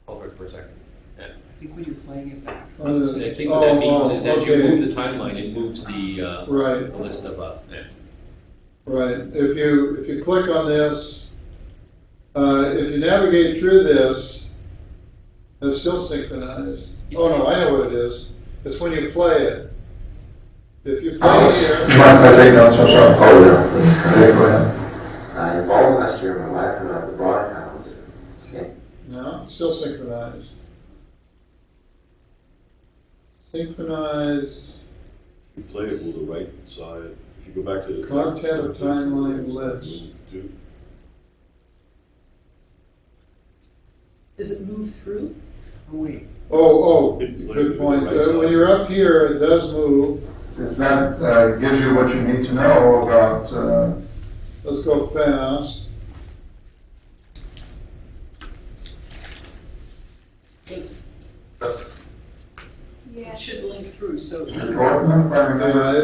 Hover it for a second. Yeah. I think when you're playing it back. I think what that means is as you move the timeline, it moves the Right. the list of yeah. Right. If you click on this, if you navigate through this, it's still synchronized. Oh no, I know what it is. It's when you play it. If you play it here. Do you mind if I take notes? I'm sorry. Oh, no, that's Okay, go ahead. I involved last year, my wife and I bought a house. Okay. No, it's still synchronized. Synchronized. If you play it, will the right side, if you go back to the. Content of timeline lists. Does it move through? Oh, wait. Oh, It plays good with point. the right side. When you're up here, it does move. If that gives you what you need to know about, Let's go fast. So it's, Yeah. it should link through, so. Dorfman, if I remember.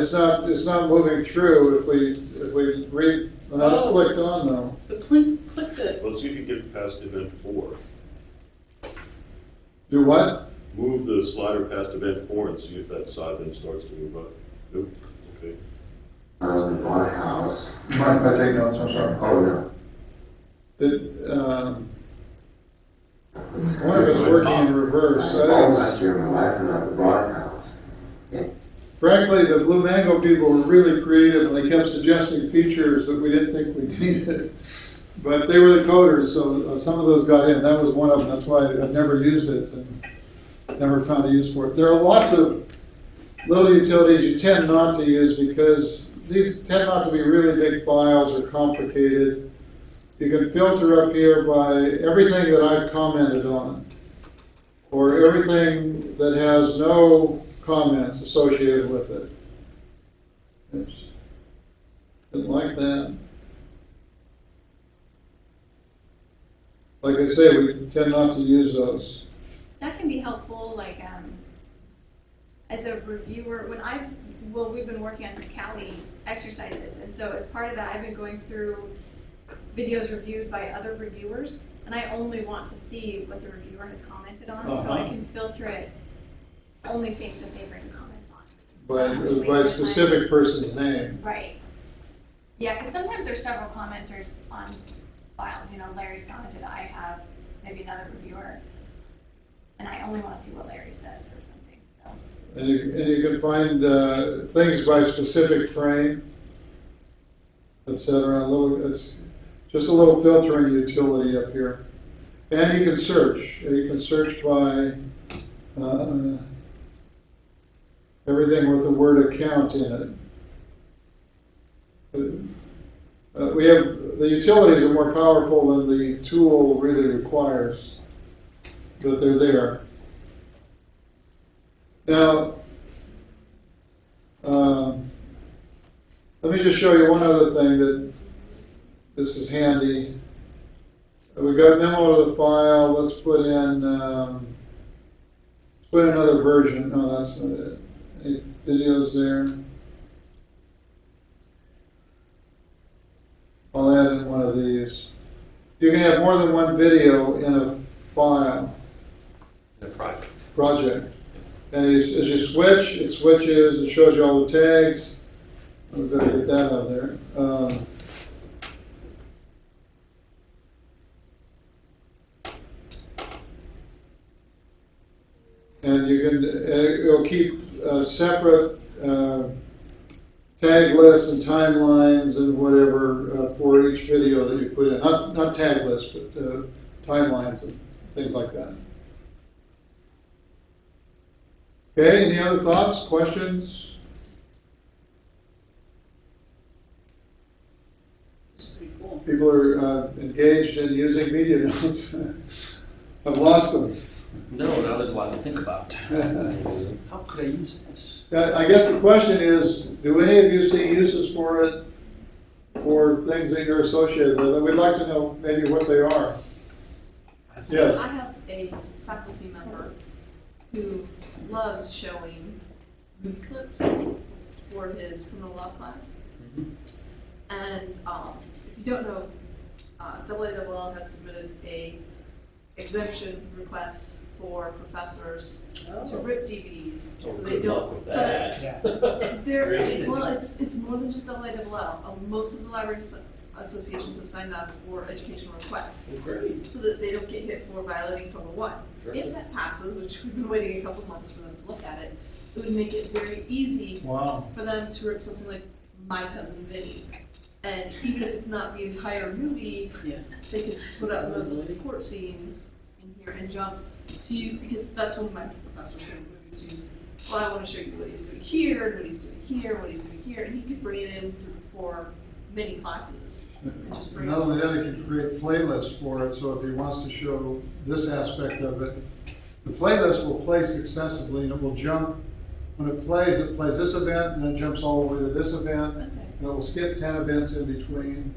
It's not moving through if we read, when I was clicked on though. But click the, Let's see if you get past event 4. Do what? Move the slider past event 4 and see if that side then starts to move up. Nope, okay. I was in bought a house. Do you mind if I take notes? I'm sorry. Oh, no. One of it's working in reverse. I involved last year, my wife and I bought a house. Okay. Frankly, the Blue Mango people were really creative, and they kept suggesting features that we didn't think we needed. But they were the coders, so some of those got in. That was one of them. That's why I've never used it and never found a use for it. There are lots of little utilities you tend not to use because these tend not to be really big files or complicated. You can filter up here by everything that I've commented on, or everything that has no comments associated with it. Oops. Didn't like that. Like I say, we tend not to use those. That can be helpful, like, as a reviewer, we've been working on some CALI exercises, and so as part of that, I've been going through videos reviewed by other reviewers, and I only want to see what the reviewer has commented on, so I can filter it, only things that they've written comments on. By a specific person's name. Right. Yeah, because sometimes there's several commenters files. You know, Larry's commented, I have maybe another reviewer, and I only want to see what Larry says or something, so. And you can find things by specific frame, etc. It's just a little filtering utility up here. And you can search. You can search by everything with the word account in it. We have the utilities are more powerful than the tool really requires, but they're there. Now, let me just show you one other thing that this is handy. We've got memo to the file. Let's put in another version. No, that's not it. Any videos there? I'll add in one of these. You can have more than one video in a file. In a project. Project. And as you switch, it switches. It shows you all the tags. I'm going to get that out of there. And you can, it'll keep separate tag lists and timelines and whatever for each video that you put in. Not tag lists, but timelines and things like that. Okay, any other thoughts, questions? This is pretty cool. People are engaged in using media notes. I've lost them. No, now there's a lot to think about. How could I use this? I guess the question is, do any of you see uses for it, for things that you're associated with? And we'd like to know maybe what they are. Yes. I have a faculty member who loves showing movie clips for his criminal law class. Mm-hmm. And if you don't know, AAL has submitted a exemption request for professors to rip DVDs, Oh, so they good luck don't. with So that. they're well, it's more than just AAL. Most of the library associations have signed up for educational requests, Great. so that they don't get hit for violating 1201. Sure. If that passes, which we've been waiting a couple months for them to look at it, it would make it very easy Wow. for them to rip something like My Cousin Vinny. And even if it's not the entire movie, they could put up most of his court scenes in here and jump to you, because that's one of my professors who movie students. Well, I want to show you what he's doing here, and what he's doing here, what he's doing here, and he could bring it in for many classes. And just bring Not it only that, forward. it can create playlists for it, so if he wants to show this aspect of it, the playlist will play successively, and it will jump. When it plays this event, and then it jumps all the way to this event, Okay. and it will skip 10 events in between,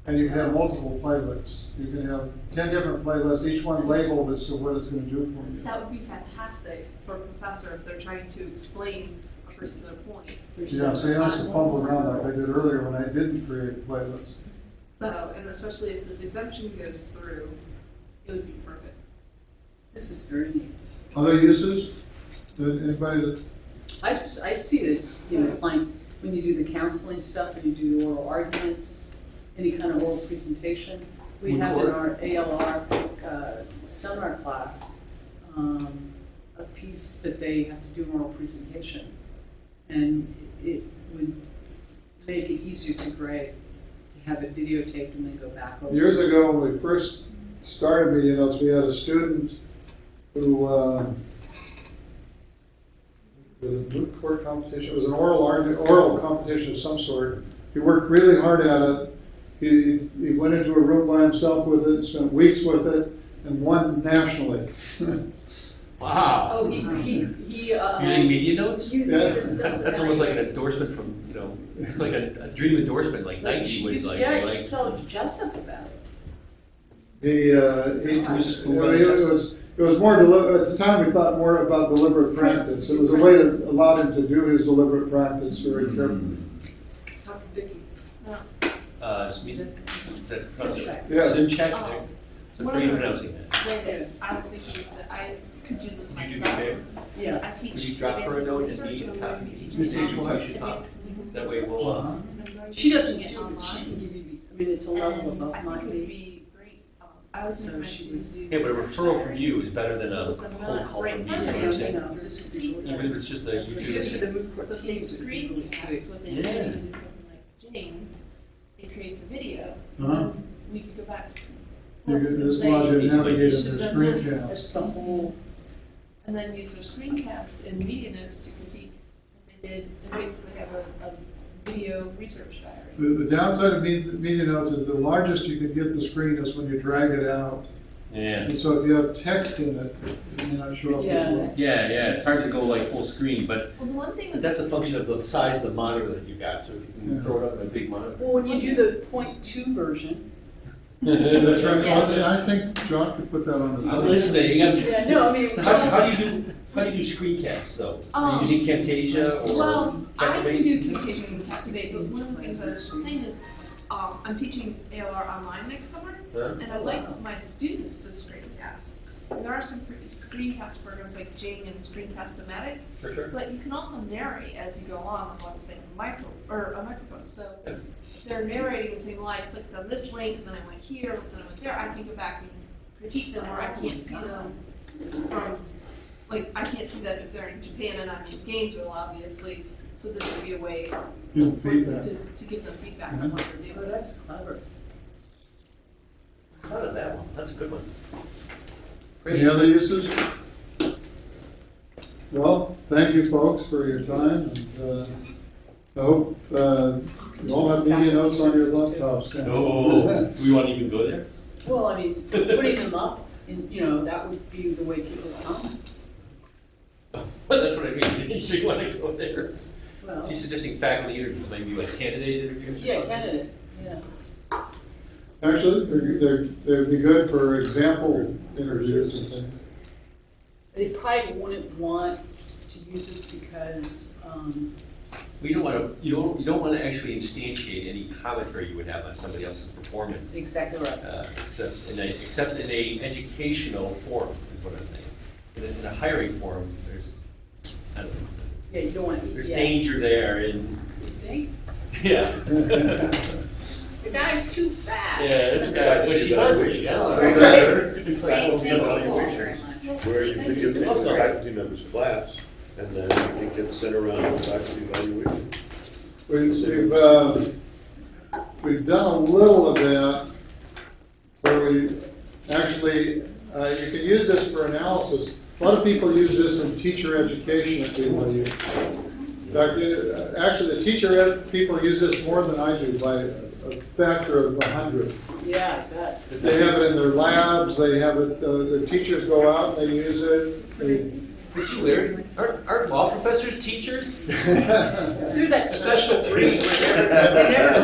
and you can have multiple playlists. You can have 10 different playlists, each one labeled as to what it's going to do for you. That would be fantastic for a professor if they're trying to explain a particular point. Yeah, so you don't have to fumble around like I did earlier when I didn't create a playlist. So, and especially if this exemption goes through, it would be perfect. This is very neat. Other uses? Anybody that? I see it as, like when you do the counseling stuff and you do the oral arguments, any kind of oral presentation. We have in our ALR seminar class a piece that they have to do an oral presentation, and it would make it easier to grade to have it videotaped and then go back over. Years ago, when we first started Media Notes, we had a student who was a moot court competition. It was an oral competition of some sort. He worked really hard at it. He went into a room by himself with it, spent weeks with it, and won nationally. Wow. Oh, he Using media notes? using it as stuff. That's almost like an endorsement from, it's like a dream endorsement, like Nike was like. Yeah, you should tell Jessup about it. It was more at the time we thought more about deliberate practice. It was a way that allowed him to do his deliberate practice very carefully. Talk to Vicky. Smizek? Simcheck. Yeah. Simcheck? Oh. So for you pronouncing that. Right, I was thinking that I could use this Would you do me a myself. favor? Yeah. I teach Would you drop her a advanced note and research, need and a I'm going copy? to be You teaching should talk. advanced legal That way research. we'll, And I'm going to She be doesn't teaching do it it, but she online. can give you the, I mean, it's a level And above I my think it would me. be I was So doing my she was students doing. Yeah, but a referral from you is better than a Look them cold up, call right from in me, you front know of what I'm you. saying? This would be really Even if it's just a Just for YouTube. the moot court So if they case, would be really screencast sweet. what they Yeah. do using something like Jane, it creates a video. Uh-huh. And then we could go back. You can and just say, log in, He's navigate in like, their then this- screencast. That's the whole, And then use their screencast and media notes to critique what they did, and basically have a video research diary. The downside of media notes is the largest you can get the screen is when you drag it out. Yeah. And so if you have text in it, it may not show up Yeah. as well. Yeah, it's hard to go like full screen, but Well, the one thing with that's a function of the size of the monitor that you got, so if you can Yeah. throw it up in a big monitor. well, when you do the .2 version, That's right. Yes. I think John could put that on his. I'm listening, yeah, no, I mean. How do you do screencasts though? Are you using Camtasia or? Well, I can Captivate? do communication and Captivate, but one of the things I was just saying is, I'm teaching ALR online next summer, Huh? and I'd like my students to screencast. And there are some screencast programs like Jane and Screencast-O-Matic, For sure. but you can also narrate as you go along, as long as they have a microphone. So Yeah. if they're narrating and saying, well, I clicked on this link, and then I went here, and then I went there, I can go back and critique them, or I can't see them from, like, I can't see them if they're in Japan and I'm in Gainesville, obviously. So this would be a way Give them feedback. to give them feedback on what they're Oh, doing. that's clever. How did that one? That's a good one. Any other uses? Well, thank you folks for your time, and I hope you all have media notes on your laptops. No, do we want to even go there? Well, I mean, putting them up, and, you know, that would be the way people come. That's what I mean. You sure you want to go there? Well, She's suggesting faculty interviews, maybe like candidate interviews? or yeah, something? candidate, yeah. Actually, they'd be good for example interviews and things. They probably wouldn't want to use this because, We don't want to. You don't want to actually instantiate any commentary you would have on somebody else's performance, exactly right. except in a educational forum is what I'm saying. In a hiring forum, there's I don't know, Yeah, you don't want to, there's yeah. danger there, and Think? yeah, The guy's too fat. yeah. This guy, well, she's ugly. Yeah, It's like, Thank well, you all evaluation, very much. where you give this to the faculty members class, and then it gets sent around to faculty evaluation. We've done a little of that where we actually, you can use this for analysis. A lot of people use this in teacher education at BYU. In fact, actually, the teacher ed people use this more than I do by a factor of 100. Yeah, I bet. They have it in their labs, they have it, the teachers go out and they use it. Did you learn? Aren't law professors teachers? Through that special breed where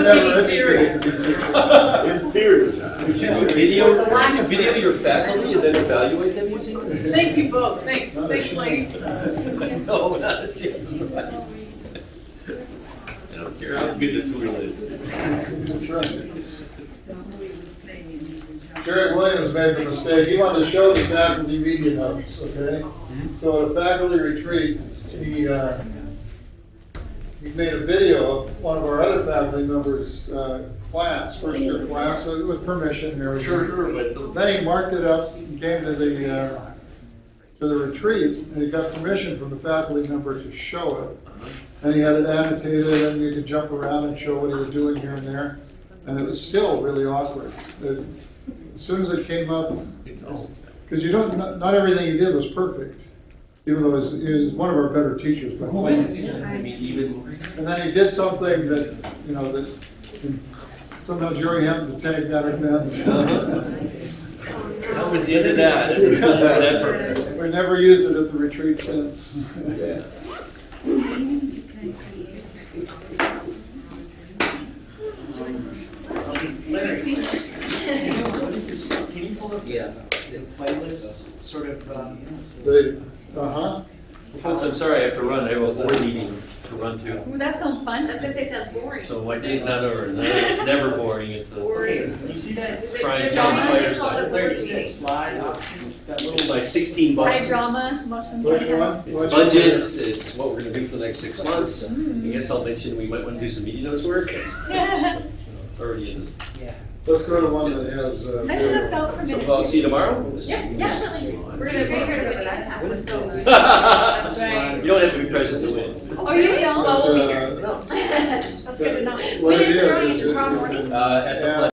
Never they're theories. In theory. Did you video your faculty and then evaluate them using it? Thank you both. Thanks, ladies. No, not a chance in the life. I don't care how good the tool is. Jerry Williams made the mistake, he wanted to show the faculty media notes, okay? So at a faculty retreat, he made a video of one of our other faculty members' class, first year class, with permission and everything. Sure, but Then he marked it up and came to the retreat, and he got permission from the faculty member to show it. And he had it annotated, and you could jump around and show what he was doing here and there. And it was still really awkward. As soon as it came up, because you don't, not everything he did was perfect, even though he was one of our better teachers by far. I mean, even And then he did something that, you know, that somehow Jerry happened to take that event. that was the end of that. This is for that purpose. We never used it at the retreat since. Yeah. What is this? Can you pull up the playlist, sort of? Uh-huh. Folks, I'm sorry I have to run. I have a board meeting to run to. Ooh, that sounds fun. I was gonna say, sounds boring. So my day's not over. No, it's never boring. It's a Okay, you see that? Frying Drama, pan fire they call it style. There, you see that slide option? That little Like 16 bucks. high drama, motion Which sensor. one? It's budgets, it's what we're gonna do for the next 6 months. I guess I'll mention we might wanna do some media notes work. It's already in. Yeah. Let's go to one that has. I stepped out for a minute. So I'll see you tomorrow? Yeah, definitely. We're gonna be here to win that. That's right. You don't have to be present to win. Oh, you don't? That's, I'll be here. That's good to know. What When it is the is, drawing? is Is it tomorrow morning? At the